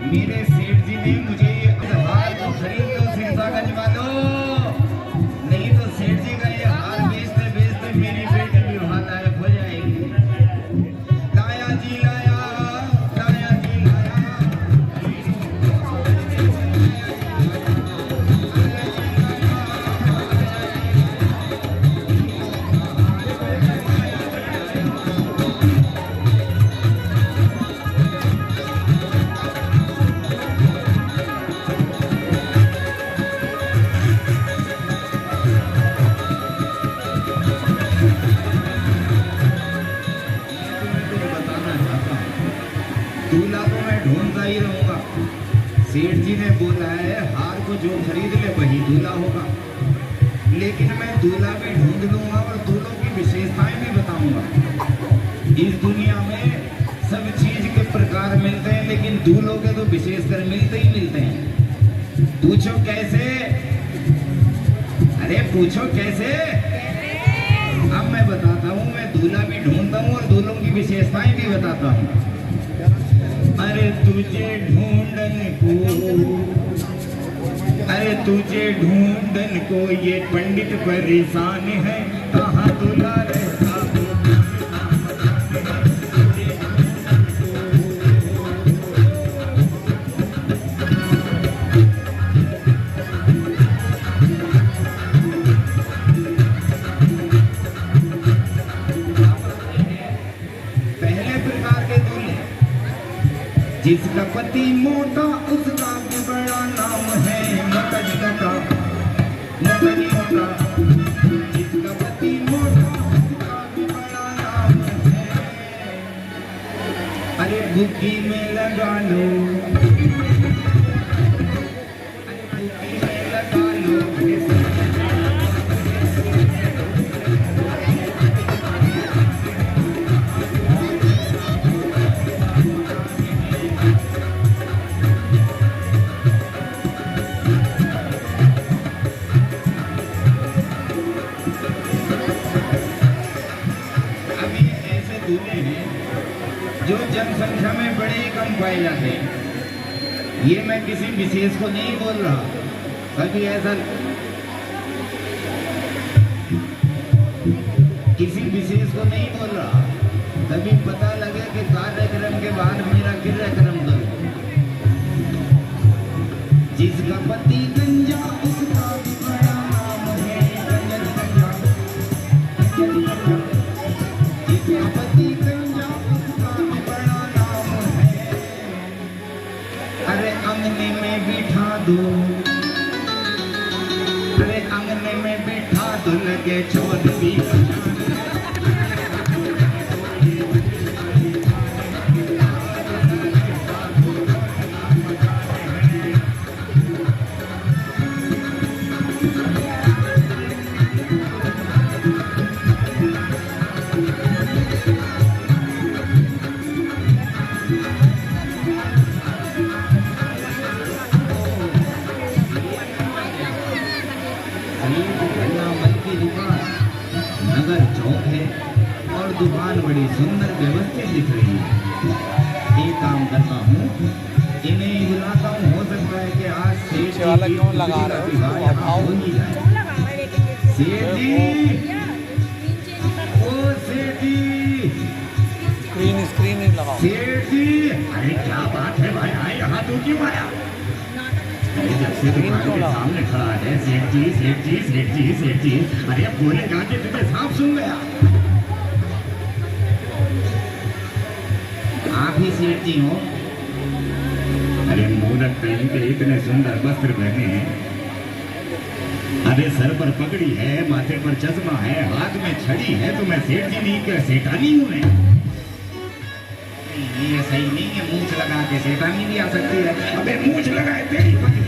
मेरे सेठ जी ने मुझे ये हार को खरीद लो सिरसागंज वालों, नहीं तो सेठ जी का ये हार बेचते बेचते मेरी बेटी भी वहां गायब हो जाएगी। लाया जी लाया, लाया जी लाया। दूल्हा तो मैं ढूंढता ही रहूंगा। सेठ जी ने बोला है हार को जो खरीद ले वही दूल्हा होगा, लेकिन मैं दूल्हा भी ढूंढ लूंगा और दूल्हों की विशेषताएं भी बताऊंगा। इस दुनिया में सब चीज के प्रकार मिलते हैं, लेकिन दूल्हों के तो विशेषकर मिलते ही मिलते हैं। पूछो कैसे? अरे पूछो कैसे? अब मैं बताता हूँ। मैं दूल्हा भी ढूंढता हूँ और दूल्हों की विशेषताएं भी बताता हूँ। अरे तुझे ढूंढन को, अरे तुझे ढूंढन को ये पंडित परेशान है, कहाँ दूल्हा रहता हो। पहले प्रकार के दूल्हे, जिसका पति मोटा उसका भी बड़ा नाम है मकज का, मकज मोटा। जिसका पति मोटा उसका भी बड़ा नाम है। अरे बुद्धि में लगा लो, अरे बुद्धि में लगा लो। जो जनसंख्या में बड़े ही कम पाए जाते हैं। ये मैं किसी विशेष को नहीं बोल रहा, कभी ऐसा किसी विशेष को नहीं बोल रहा। कभी पता लगे कि कार्यक्रम के बाद मेरा क्रियाक्रम करो। जिसका पति गंजा उसका भी बड़ा नाम है गंजन गंजा, गंजन गंजा। जिसका पति गंजा उसका भी बड़ा नाम है। अरे अंगने में बिठा दो, अरे अंगने में बिठा दो, लगे छोड़ भी नगर चौक है और दुकान बड़ी सुंदर व्यवस्थित दिख रही है। एक काम करता हूँ, इन्हें बुलाता हूँ। हो सकता है कि आज सेठ वाला क्यों लगा रहे हो? सेठ जी, ओ सेठ जी, स्क्रीन नहीं लगाओ। सेठ जी, अरे क्या बात है भाई, आए यहाँ तो क्यों आया? जब से दुकान के सामने खड़ा है सेठ जी, सेठ जी, सेठ जी, सेठ जी। अरे अब बोले गा के तुझे साफ सुन गया। आप ही सेठ जी हो? अरे मूरख पहन के इतने सुंदर वस्त्र पहने हैं। अरे सर पर पगड़ी है, माथे पर चश्मा है, हाथ में छड़ी है, तो मैं सेठ जी नहीं क्या सेठानी हूँ मैं? ये सही नहीं है, मूंछ लगा के सेठानी भी आ सकती है। अबे मूंछ लगाए तेरी पगड़ी।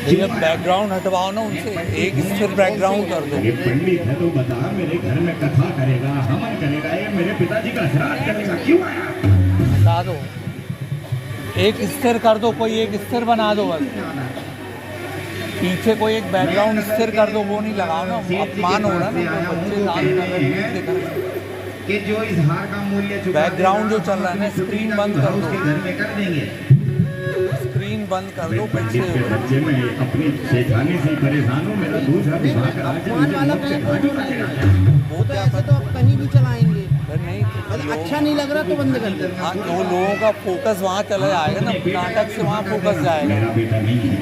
बैकग्राउंड हटवाओ ना उनसे, एक स्थिर बैकग्राउंड कर दो। ये पंडित है तो बता, मेरे घर में कथा करेगा, हवन करेगा, ये मेरे पिताजी का श्राद्ध करेगा, क्यों आया? बता दो, एक स्थिर कर दो, कोई एक स्थिर बना दो बस। पीछे कोई एक बैकग्राउंड स्थिर कर दो, वो नहीं लगाओ ना, अपमान हो रहा है ना। बच्चे डांस कर रहे हैं, कि जो इस हार का मूल्य चुका बैकग्राउंड देगा, जो चल रहा है ना, हम अपनी स्क्रीन छुट्टी का बंद विवाह कर दो। उसके घर में कर देंगे। स्क्रीन बंद कर मैं दो पंडित के पैसे। बच्चे में अपनी सेठानी से परेशान हूँ। मेरा दूसरा विवाह करा के मुझे मुफ्त से गाड़ी का किराया। वो तो क्या ऐसे तो आप कहीं भी चलाएंगे। नहीं अगर लोग- अच्छा नहीं लग रहा तो बंद कर दो। हाँ, वो लोगों का फोकस वहाँ चला जाएगा ना, नाटक से वहाँ फोकस जाएगा। मेरा बेटा नहीं है।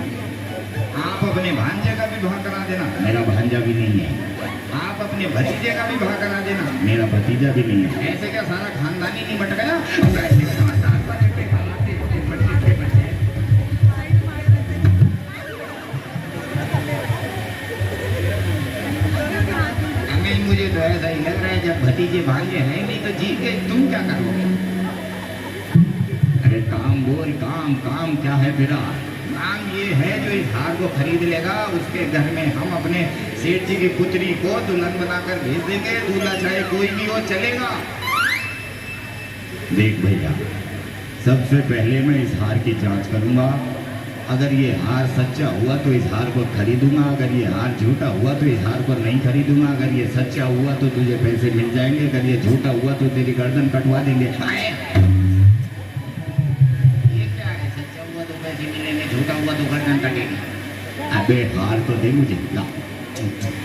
आप अपने भांजे का विवाह करा देना। मेरा भांजा भी नहीं है। आप अपने भतीजे का विवाह करा देना। मेरा भतीजा भी नहीं है। ऐसे क्या सारा खानदान ही नहीं बट गया? अब ऐसे खानदान वाले पे खाते हैं पंडित के बच्चे। नहीं, मुझे तो ऐसा ही लग रहा है जब भतीजे भांजे हैं नहीं तो जी के तुम क्या करोगे? अरे काम बोल, काम काम क्या है तेरा? काम ये है जो इस हार को खरीद लेगा उसके घर में हम अपने सेठ जी की पुत्री को दुल्हन बनाकर भेज देंगे। दूल्हा चाहे कोई भी हो चलेगा। देख भैया, सबसे पहले मैं इस हार की जांच करूंगा। अगर ये हार सच्चा हुआ तो इस हार को खरीदूंगा। अगर ये हार झूठा हुआ तो इस हार को नहीं खरीदूंगा। अगर ये सच्चा हुआ तो तुझे पैसे मिल जाएंगे। अगर ये झूठा हुआ तो तेरी गर्दन कटवा देंगे। आए। ये क्या है? सच्चा हुआ तो पैसे मिलेंगे, झूठा हुआ तो गर्दन कटेगी। अबे हार तो दे मुझे। ला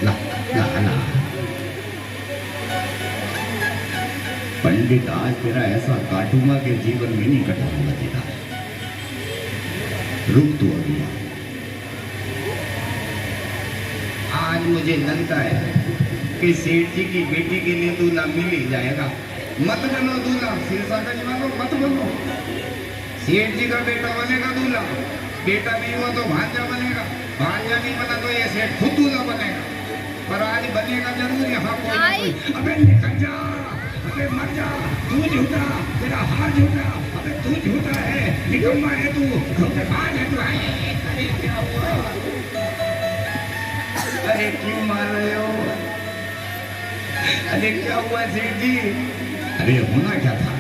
ला ला ला। पंडित, आज तेरा ऐसा काटूंगा कि जीवन में नहीं कटाऊंगा तेरा। रुक तू अभी। आज मुझे लगता है कि सेठ जी की बेटी के लिए दूल्हा मिल ही जाएगा। मत बनो दूल्हा, सिरसा कजवालो मत बनो। सेठ जी का बेटा बनेगा दूल्हा। बेटा नहीं हुआ तो भांजा बनेगा। भांजा नहीं बना तो ये सेठ खुद दूल्हा बनेगा। पर आज बनेगा जरूर यहाँ कोई ना कोई। अबे निकल जा, अबे मर जा, तू झूठा, तेरा हार झूठा, अबे तू झूठा है, निकम्मा है तू, धोखेबाज है तू। अरे क्या हुआ? अरे क्यों मार रहे हो? अरे क्या हुआ सेठ जी? अरे होना क्या था?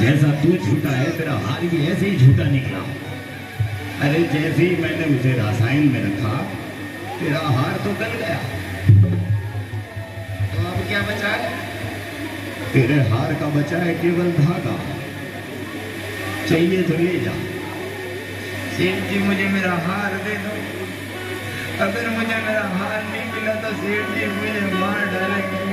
जैसा तू झूठा है तेरा हार भी ऐसे ही झूठा निकला। अरे जैसे ही मैंने उसे रसायन में रखा तेरा हार तो गल गया। तो अब क्या बचा है? तेरे हार का बचा है केवल धागा। चाहिए तो ले जा। सेठ जी मुझे मेरा हार दे दो। अगर मुझे मेरा हार नहीं मिला तो सेठ जी मुझे मार डालेंगे।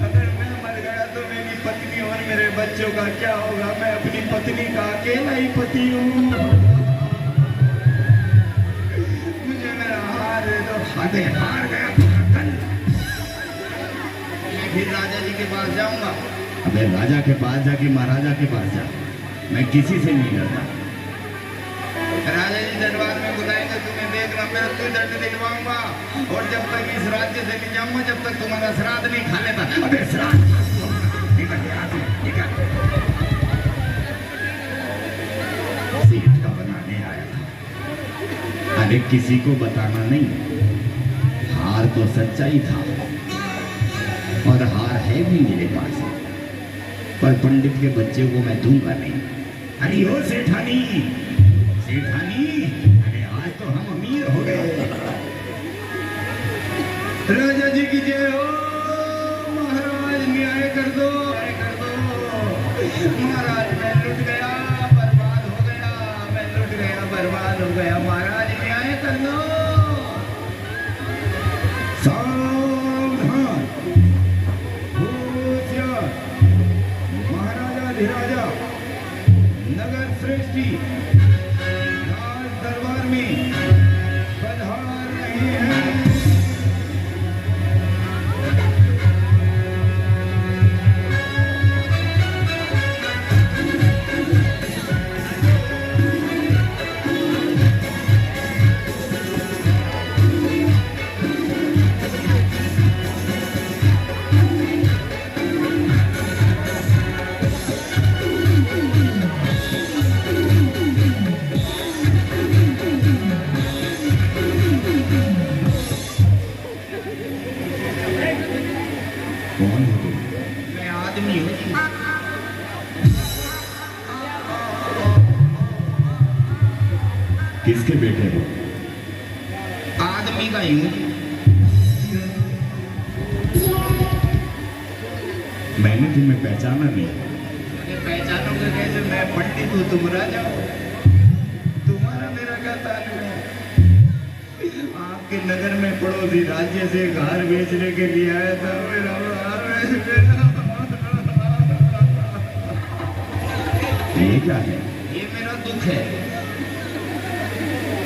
अगर मैं मर गया तो मेरी पत्नी और मेरे बच्चों का क्या होगा? मैं अपनी पत्नी का अकेला ही पति हूँ। मुझे मेरा हार दे दो। अरे हार गया तो कल मैं फिर राजा जी के पास जाऊंगा। अबे राजा के पास जाके महाराजा के पास जा। मैं किसी से नहीं डरता। राजा जी दरबार में बुलाएंगे, तुम्हें देखना, मैं तुम्हें दंड दिलवाऊंगा। और जब तक इस राज्य से नहीं जाऊंगा जब तक तुम्हारा श्राद्ध नहीं खा लेता। अबे श्राद्ध निकल यहाँ से, निकल। सीट का बनाने आया था। अरे किसी को बताना नहीं। हार तो सच्चा ही था और हार है भी मेरे पास, पर पंडित के बच्चे को मैं दूंगा नहीं। अरे ओ सेठानी, सेठानी, अरे आज तो हम अमीर हो गए। राजा जी की जय हो। महाराज न्याय कर दो, न्याय कर दो। महाराज मैं लुट गया, बर्बाद हो गया, मैं लुट गया, बर्बाद हो गया। महाराज न्याय कर दो। सावधान, होशियार, महाराजा धीराजा, नगर श्रेष्ठी राज दरबार में पधार रहे हैं। कौन हो तुम? मैं आदमी हूँ जी। किसके बेटे हो? आदमी का ही हूँ जी। मैंने तुम्हें पहचाना नहीं। मुझे पहचानोगे कैसे? मैं पंडित हूँ, तुम राजा हो। तुम्हारा मेरा क्या ताल्लुक है? आपके नगर में पड़ोसी राज्य से एक हार बेचने के लिए आया था। मेरा हार ये क्या है? ये मेरा दुख है।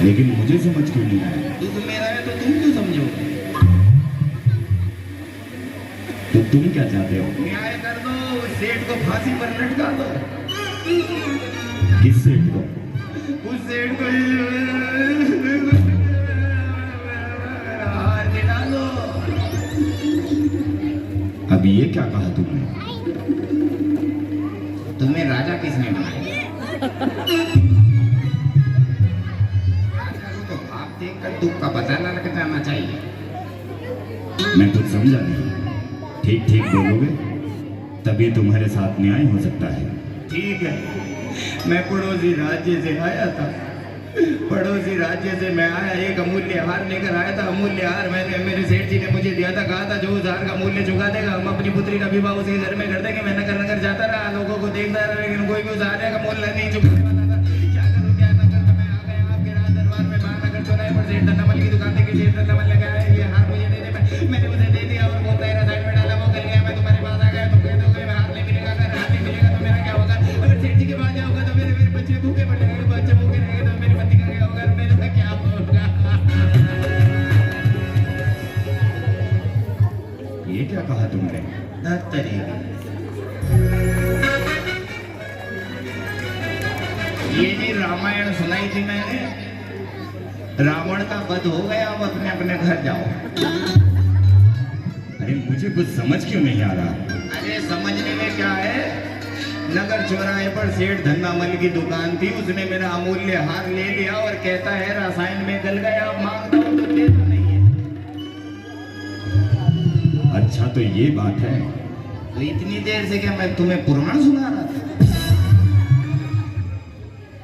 लेकिन मुझे समझ क्यों नहीं आया? दुख मेरा है तो तुम क्यों समझोगे? तो तुम क्या चाहते हो? न्याय कर दो, सेठ को फांसी पर लटका दो। किस सेठ को? उस सेठ को हार दिला दो। अब ये क्या कहा तुमने? तुम्हें राजा किसने बनाया? राजा को तो भाव देखकर दुख का पता लग जाना चाहिए। मैं कुछ समझा नहीं। ठीक ठीक बोलोगे तभी तुम्हारे साथ न्याय हो सकता है। ठीक है, मैं पड़ोसी राज्य से आया था। पड़ोसी राज्य से मैं आया, एक अमूल्य हार लेकर आया था। अमूल्य हार मैंने, मेरे सेठ जी ने मुझे दिया था। कहा था जो उस हार का मूल्य चुका देगा हम अपनी पुत्री का विवाह उसी घर में कर देंगे। मैं नगर नगर जाता रहा, लोगों को देखता रहा, लेकिन कोई भी उस हार का मूल्य नहीं चुका पाता था। क्या करूं क्या न करूं? मैं आ गया आपके राज दरबार में, महानगर चौराहे पर सेठ धन्नामल की दुकान देखी। सेठ धन्नामल ने कहा ये हार मुझे दे दे। मैंने उसे दे दिया और बोलता है साइड में डाला, वो कर गया। मैं तुम्हारे पास आ गया, तुम कह दोगे मैं हार नहीं मिलेगा। अगर हार नहीं मिलेगा तो मेरा क्या होगा? अगर सेठ जी के पास जाऊंगा तो मेरे बच्चे भूखे मर जाएंगे। बच्चे भूखे रहेंगे तो मेरी पति का क्या होगा? मेरा क्या होगा? ये क्या कहा तुमने? ये जी रामायण सुनाई थी मैंने। रावण का वध हो गया, अब अपने अपने घर जाओ। अरे मुझे कुछ समझ क्यों नहीं आ रहा? अरे समझने में क्या है? नगर चौराहे पर सेठ धन्नामल की दुकान थी। उसने मेरा अमूल्य हार ले लिया और कहता है रसायन में गल गया, मांगता हूं तो देता नहीं है। अच्छा तो ये बात है। तो इतनी देर से क्या मैं तुम्हें पुराण सुना रहा था?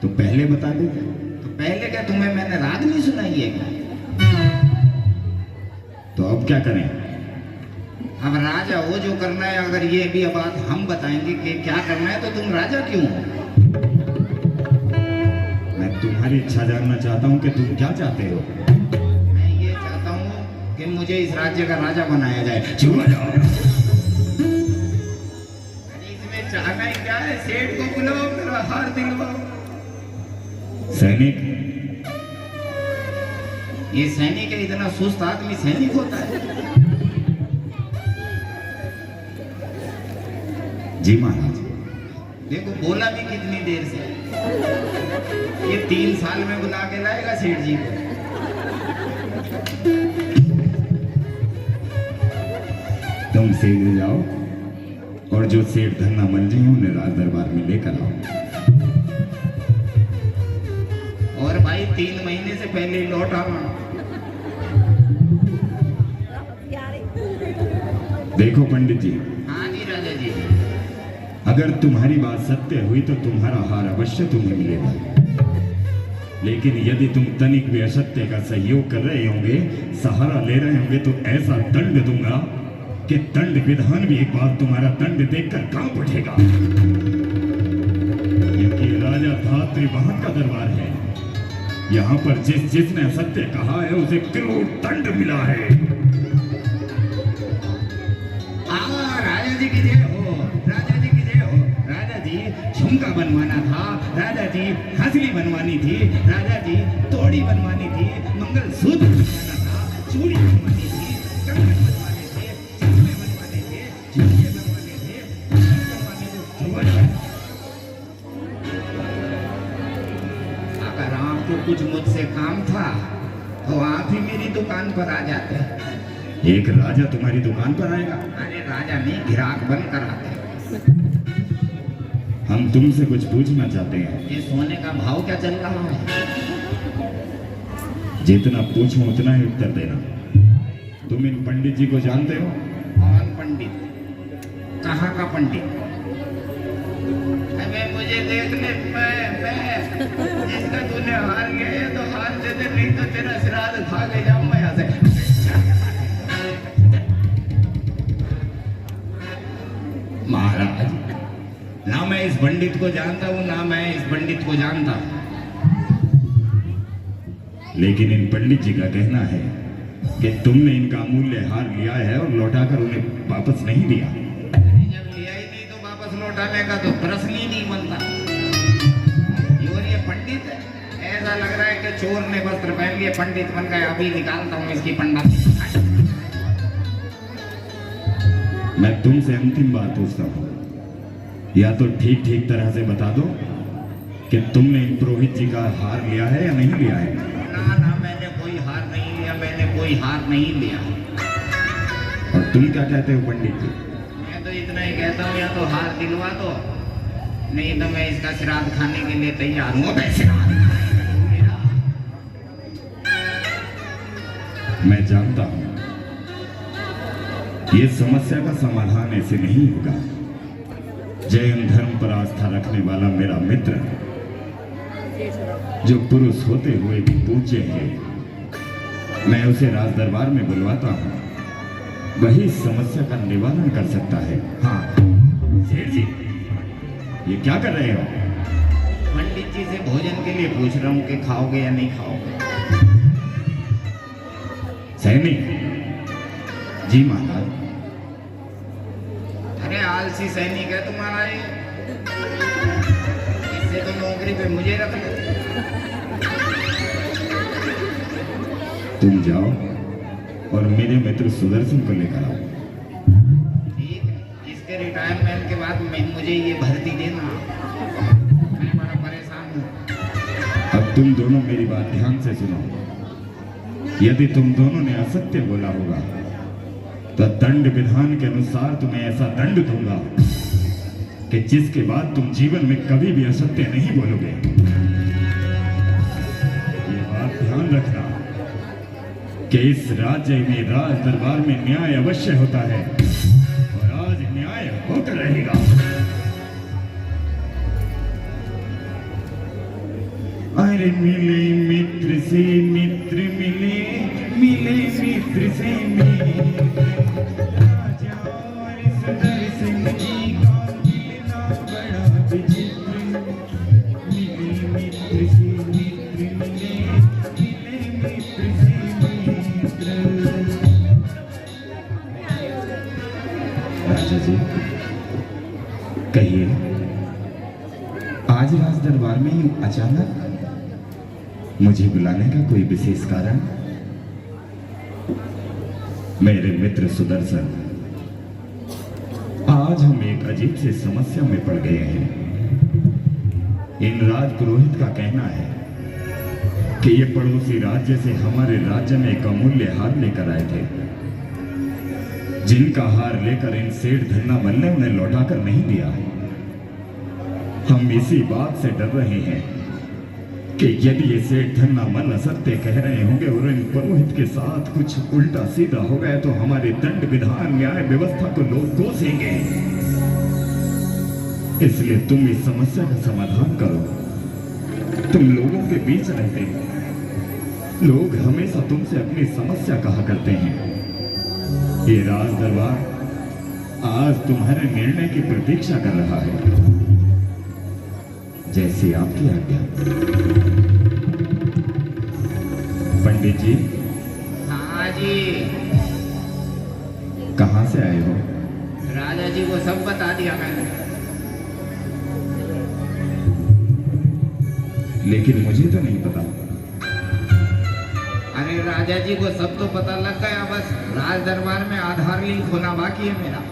तो पहले बता देते। तो पहले क्या तुम्हें मैंने राग नहीं सुनाई है क्या? तो अब क्या करें? अब राजा हो, जो करना है। अगर ये भी बात हम बताएंगे कि क्या करना है तो तुम राजा क्यों हो? मैं तुम्हारी इच्छा जानना चाहता हूँ कि तुम क्या चाहते हो। मैं ये चाहता हूँ कि मुझे इस राज्य का राजा बनाया जाए। चुप हो जाओ। इसमें चाहना ही क्या है? सेठ को बुलाओ, मेरा हार दिलवाओ। सैनिक, ये सैनिक है? इतना सुस्त आदमी सैनिक होता है? जी महाराज। देखो बोला भी कितनी देर से। ये 3 साल में बुला के लाएगा सेठ जी को। तुम सीधे जाओ और जो सेठ धन्नामल जी हैं उन्हें राज दरबार में लेकर आओ। और भाई 3 महीने से पहले ही लौट आना। देखो पंडित जी, हाँ जी राजा जी। अगर तुम्हारी बात सत्य हुई तो तुम्हारा हार अवश्य तुम्हें मिलेगा। लेकिन यदि तुम तनिक भी असत्य का सहयोग कर रहे होंगे, सहारा ले रहे होंगे, तो ऐसा दंड दूंगा कि दंड विधान भी एक बार तुम्हारा दंड देखकर कांप उठेगा। क्योंकि राजा धात्रीवाहन का दरबार है। यहाँ पर जिसने असत्य कहा है उसे क्रूर दंड मिला है। राजा जी की जय हो, राजा जी की जय हो। राजा जी झुमका बनवाना था, राजा जी हंसली बनवानी थी, राजा जी तोड़ी बनवानी थी, मंगलसूत्र बनवाना था, चूड़ी बनवानी थी, कंगन बनवाने थे, चश्मे बनवाने थे, झुमके बनवाने थे, बनवाने थे। अगर आपको कुछ मुझसे काम था तो आप ही मेरी दुकान पर आ जाते। एक राजा तुम्हारी दुकान पर आएगा? अरे राजा नहीं, ग्राहक बनकर आते। हम तुमसे कुछ पूछना चाहते हैं। ये सोने का भाव क्या चल रहा है? जितना पूछूं उतना ही उत्तर देना। तुम इन पंडित जी को जानते हो? कौन पंडित? कहाँ का पंडित? अबे मुझे देखने मैं जिसका तूने हार गया है तो हार दे दे, नहीं तो तेरा श्राद्ध खा के जाऊंगा यहाँ से। महाराज, ना मैं इस पंडित को जानता हूं, ना मैं इस पंडित को जानता हूं, लेकिन इन पंडित जी का कहना है कि तुमने इनका अमूल्य हार लिया है और लौटाकर उन्हें वापस नहीं दिया। जब लिया ही नहीं तो वापस लौटाने का तो प्रश्न ही नहीं बनता। और ये पंडित है, ऐसा लग रहा है कि चोर ने वस्त्र पहन लिए पंडित बन गए। अभी निकालता हूँ इसकी पंडित। मैं तुमसे अंतिम बात पूछता हूं, या तो ठीक ठीक तरह से बता दो कि तुमने इन पुरोहित जी का हार लिया है या नहीं लिया है। ना ना, मैंने कोई हार नहीं लिया, मैंने कोई हार नहीं लिया। और तुम क्या कहते हो पंडित जी? मैं तो इतना ही कहता हूँ, या तो हार दिलवा दो, नहीं तो मैं इसका श्राद्ध खाने के लिए तैयार हूँ। मैं जानता हूं ये समस्या का समाधान ऐसे नहीं होगा। जैन धर्म पर आस्था रखने वाला मेरा मित्र, जो पुरुष होते हुए भी पूज्य है, मैं उसे राज दरबार में बुलवाता हूं। वही इस समस्या का निवारण कर सकता है। हाँ सेठ जी, ये क्या कर रहे हो? पंडित जी से भोजन के लिए पूछ रहा हूँ कि खाओगे या नहीं खाओगे। सैनिक जी महाराज। अरे आलसी सैनिक है तुम्हारा ये, इससे तो नौकरी पे मुझे रख लो। तुम जाओ और मेरे मित्र सुदर्शन को लेकर आओ। ठीक है, इसके रिटायरमेंट के बाद मुझे ये भर्ती देना, मैं बड़ा परेशान हूँ। अब तुम दोनों मेरी बात ध्यान से सुनो। यदि तुम दोनों ने असत्य बोला होगा तो दंड विधान के अनुसार तुम्हें ऐसा दंड दूंगा कि जिसके बाद तुम जीवन में कभी भी असत्य नहीं बोलोगे। ये बात ध्यान रखना कि इस राज्य में, राज दरबार में न्याय अवश्य होता है और आज न्याय होकर रहेगा। अरे मिले मित्र से मित्र मिले, मिले मित्र से मित्र, राजा और सुदर्शन जी का मिलना बड़ा विचित्र। मिले मित्र से मित्र मिले, मिले मित्र से मित्र। राजा जी कहिए, आज राज दरबार में यूं अचानक मुझे बुलाने का कोई विशेष कारण? मेरे मित्र सुदर्शन, आज हम एक अजीब सी समस्या में पड़ गए हैं। इन राजपुरोहित का कहना है कि ये पड़ोसी राज्य से हमारे राज्य में एक अमूल्य हार लेकर आए थे, जिनका हार लेकर इन सेठ धन्नामल ने उन्हें लौटाकर नहीं दिया। हम इसी बात से डर रहे हैं कि यदि ये सेठ धन्नामल असत्य कह रहे होंगे और इन पुरोहित के साथ कुछ उल्टा सीधा हो गया तो हमारे दंड विधान न्याय व्यवस्था को लोग कोसेंगे। इसलिए तुम इस समस्या का समाधान करो। तुम लोगों के बीच रहते हो, लोग हमेशा तुमसे अपनी समस्या कहा करते हैं। ये राज दरबार आज तुम्हारे निर्णय की प्रतीक्षा कर रहा है। जैसी आपकी आज्ञा। पंडित जी। हाँ जी। कहां से आए हो? राजा जी को सब बता दिया मैंने। लेकिन मुझे तो नहीं पता। अरे राजा जी को सब तो पता लग गया, बस राज दरबार में आधार लिंक होना बाकी है मेरा।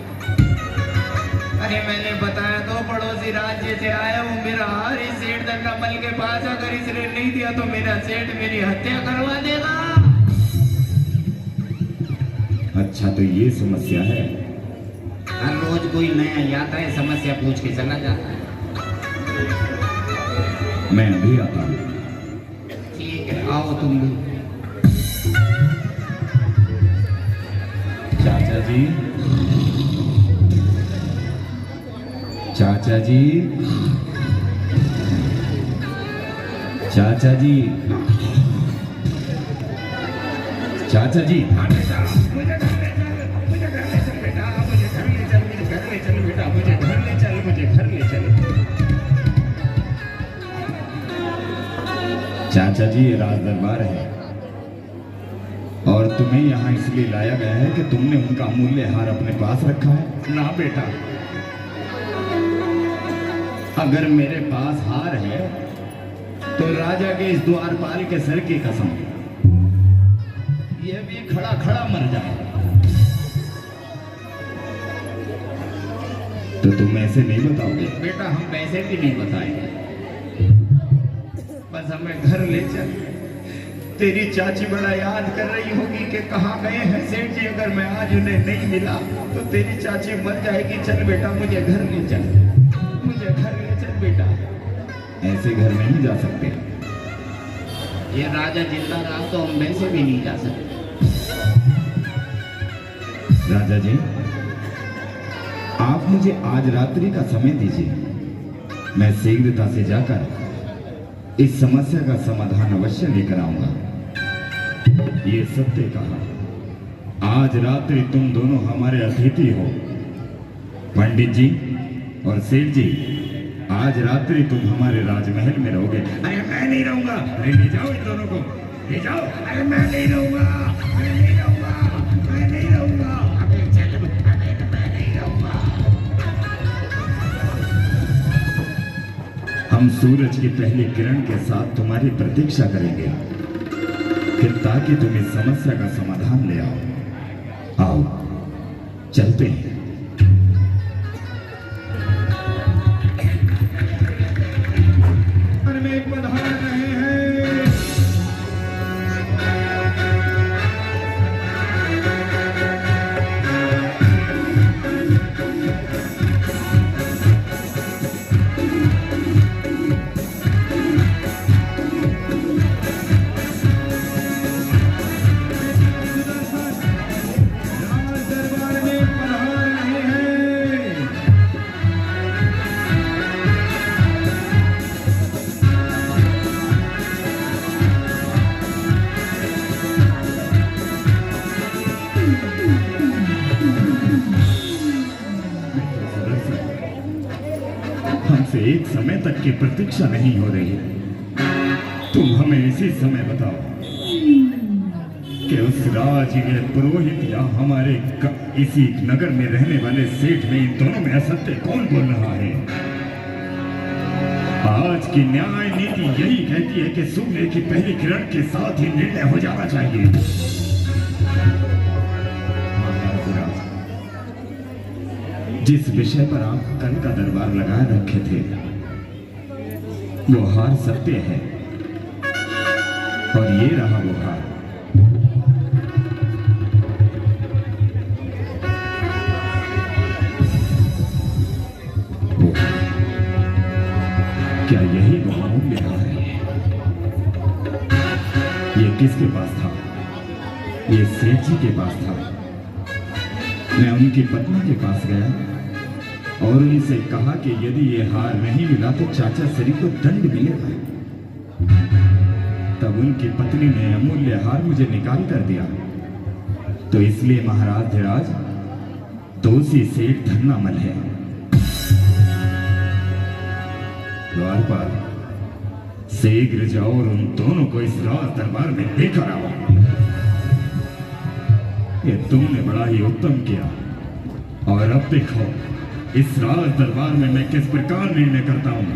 अरे मैंने बताया तो पड़ोसी राज्य से आया हूँ, मेरा हार इस सेठ धन्नामल के पास, अगर इसने नहीं दिया तो मेरा सेठ मेरी हत्या करवा देगा। अच्छा तो ये समस्या है। हर रोज कोई नया आता है, समस्या पूछ के चला जाता है। मैं अभी आता हूँ। ठीक है, आओ तुम भी। चाचा जी, चाचा जी, चाचा जी, चाचा जी। मुझे घर ले चल बेटा, मुझे घर ले चल बेटा, मुझे घर ले चल, मेरे घर ले चल बेटा। मुझे घर ले चल, मुझे घर ले चल। चाचा जी, ये राज दरबार है और तुम्हें यहाँ इसलिए लाया गया है कि तुमने उनका अमूल्य हार अपने पास रखा है ना बेटा। अगर मेरे पास हार है तो राजा के इस द्वारपाल के सर की कसम, ये भी खड़ा खड़ा मर जाए। तो तुम ऐसे नहीं बताओगे? बेटा हम वैसे भी नहीं बताएंगे, बस हमें घर ले चल। तेरी चाची बड़ा याद कर रही होगी कि कहाँ गए हैं सेठ जी, अगर मैं आज उन्हें नहीं मिला तो तेरी चाची मर जाएगी। चल बेटा मुझे घर ले चल, मुझे घर ले चल बेटा। ऐसे घर नहीं जा सकते। ये राजा जिंदा रहा तो हम वैसे भी नहीं जा सकते। राजा जी, आप मुझे आज रात्रि का समय दीजिए, मैं शीघ्रता से जाकर इस समस्या का समाधान अवश्य लेकर आऊंगा। ये सत्य कहा, आज रात्रि तुम दोनों हमारे अतिथि हो। पंडित जी और सेठ जी, आज रात्रि तुम हमारे राजमहल में रहोगे। अरे मैं नहीं रहूंगा। अरे ले जाओ इन दोनों को, ले जाओ। अरे मैं नहीं रहूंगा, मैं नहीं रहूंगा, मैं नहीं रहूंगा। अबे चल, अबे मैं नहीं रहूंगा। हम सूरज की पहली किरण के साथ तुम्हारी प्रतीक्षा करेंगे कि ताकि तुम इस समस्या का समाधान ले आओ। आओ चलते हैं। में पधार रहे हैं। राज दरबार में पधार रहे हैं। हमसे एक समय तक की प्रतीक्षा नहीं हो रही। तुम हमें इसी समय बताओ कि उस राज के पुरोहित या हमारे इसी नगर में रहने वाले सेठ में इन दोनों में असत्य कौन बोल रहा है? आज की न्याय नीति यही कहती है कि सूर्य की पहली किरण के साथ ही निर्णय हो जाना चाहिए। महाराज, जिस विषय पर आप कल का दरबार लगाए रखे थे वो हार सत्य है और ये रहा वो हार। क्या यही वो अमूल्य हार है? ये किसके पास था? ये सेठ जी के पास था। मैं उनकी पत्नी के पास गया और उनसे कहा कि यदि ये हार नहीं मिला तो चाचा श्री को दंड मिलेगा। तब उनकी पत्नी ने अमूल्य हार मुझे निकाल कर दिया। तो इसलिए महाराज धीराज, दोषी सेठ धन्नामल है। द्वारपाल, शीघ्र जाओ और उन दोनों को इस राज दरबार में लेकर आओ। ये तुमने बड़ा ही उत्तम किया। और अब देखो इस राज दरबार में मैं किस प्रकार निर्णय करता हूँ।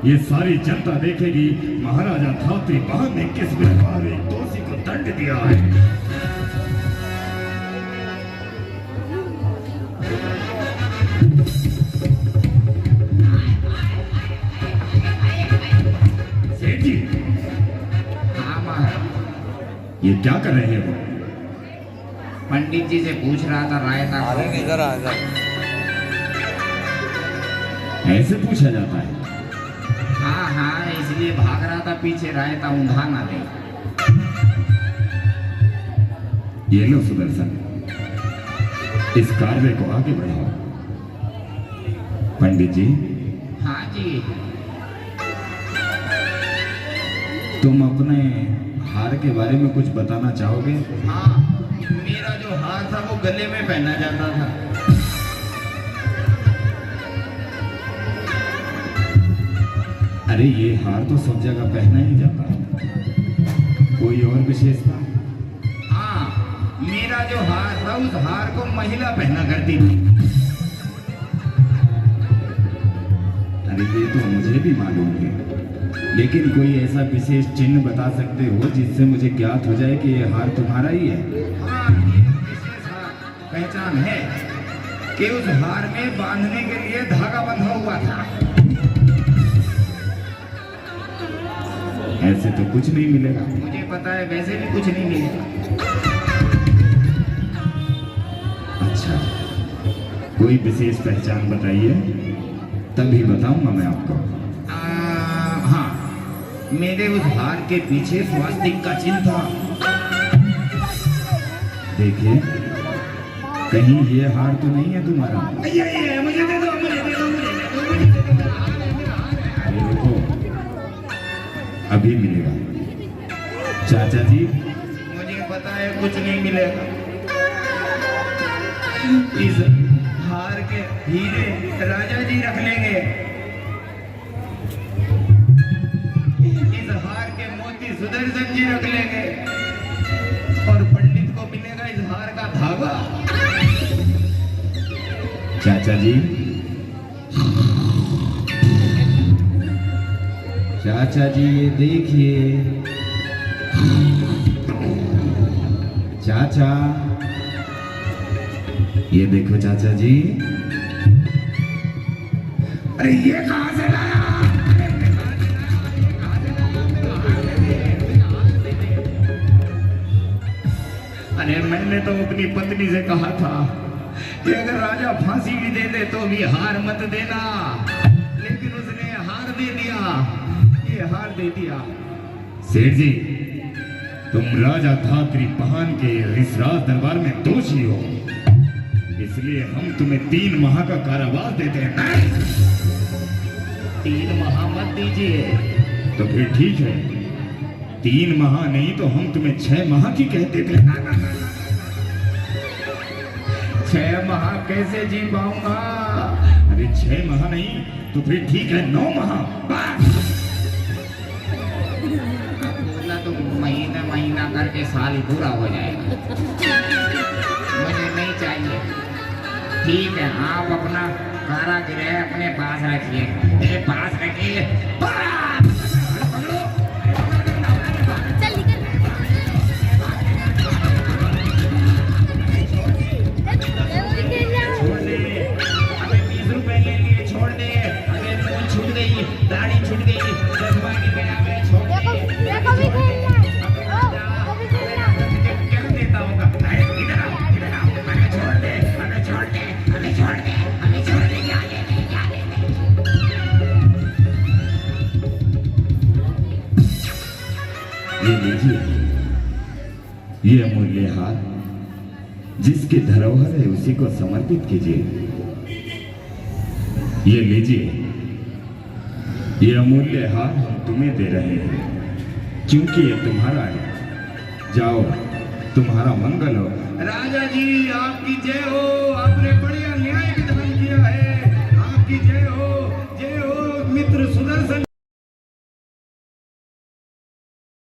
ये सारी जनता देखेगी महाराजा धात्री बहादुर ने किस प्रकार एक दोषी को दंड दिया है। सेठ जी, हाँ महाराज। ये क्या कर रहे हैं वो? पंडित जी से पूछ रहा था रायता। अरे इधर आ जा। ऐसे पूछा जाता है? हाँ हाँ, इसलिए भाग रहा था पीछे, रायता ऊंधा ना दे। ये लो सुदर्शन, इस कार्य को आगे बढ़ाओ। पंडित जी, हाँ जी। तुम अपने हार के बारे में कुछ बताना चाहोगे? हाँ, मेरा जो हार था वो गले में पहना जाता था। अरे ये हार तो सब जगह पहना ही जाता है, कोई और विशेषता? हाँ, मेरा जो हार था उस हार को महिला पहना करती थी। अरे ये तो मुझे भी मालूम है, लेकिन कोई ऐसा विशेष चिन्ह बता सकते हो जिससे मुझे ज्ञात हो जाए कि ये हार तुम्हारा ही है? हाँ, ये विशेष पहचान है कि उस हार में बांधने के लिए धागा बंधा हुआ था। ऐसे तो कुछ नहीं मिलेगा। मुझे पता है, वैसे भी कुछ नहीं मिलेगा। अच्छा, कोई विशेष पहचान बताइए, तभी बताऊंगा मैं आपको। हाँ, मेरे उस हार के पीछे स्वास्तिक का चिन्ह था। देखिए, कहीं ये हार तो नहीं है तुम्हारा? ये मुझे दे दो, मुझे दे दो, मुझे दे दो, मुझे दे दो। अरे रुको, अभी मिलेगा। चाचा जी, मुझे पता है कुछ नहीं मिलेगा। इस हार के हीरे राजा जी रख लेंगे, इस हार के मोती सुदर्शन जी रख लेंगे, और पंडित को मिलेगा इस हार का धागा। चाचा जी, चाचा जी ये देखिए। चाचा, ये देखो चाचा जी। अरे ये कहां से लाया? अरे मैंने तो अपनी पत्नी से कहा था कि अगर राजा फांसी भी दे दे तो भी हार मत देना, लेकिन उसने हार दे दिया, ये हार दे दिया। सेठ जी, तुम राजा धात्रीपहान के इस राज दरबार में दोषी हो, इसलिए हम तुम्हें 3 माह का कारावास देते हैं। 3 माह मत दीजिए। तो फिर ठीक है, 3 माह नहीं तो हम तुम्हें 6 माह की कहते थे। 6 माह कैसे जी पाऊंगा? अरे 6 माह नहीं तो फिर ठीक है 9 माह। बोला तो महीना करके साल पूरा हो जाएगा। मुझे नहीं चाहिए। ठीक है, आप अपना कारागृह अपने पास रखिए, मेरे पास रखिए। छोड़ दे, हमें 20 रुपए ले लिए, छोड़ दे। हमें मूंछ छूट गई, दाढ़ी छूट गई, चश्मा गिर गया, हमें छोड़ दे। क्या देता होगा? इधर आओ, इधर आओ, हमें छोड़ दे, हमें छोड़ दे, हमें छोड़ दे, हमें छोड़ दे। क्या लेते, क्या लेते? ये लीजिए, ये अमूल्य हार, जिसकी धरोहर है उसी को समर्पित कीजिए। ये लीजिए, ये अमूल्य हार हम तुम्हें दे रहे हैं, क्योंकि ये तुम्हारा है। जाओ, तुम्हारा मंगल हो। राजा जी आपकी जय हो, आपने बढ़िया न्याय विधान किया है।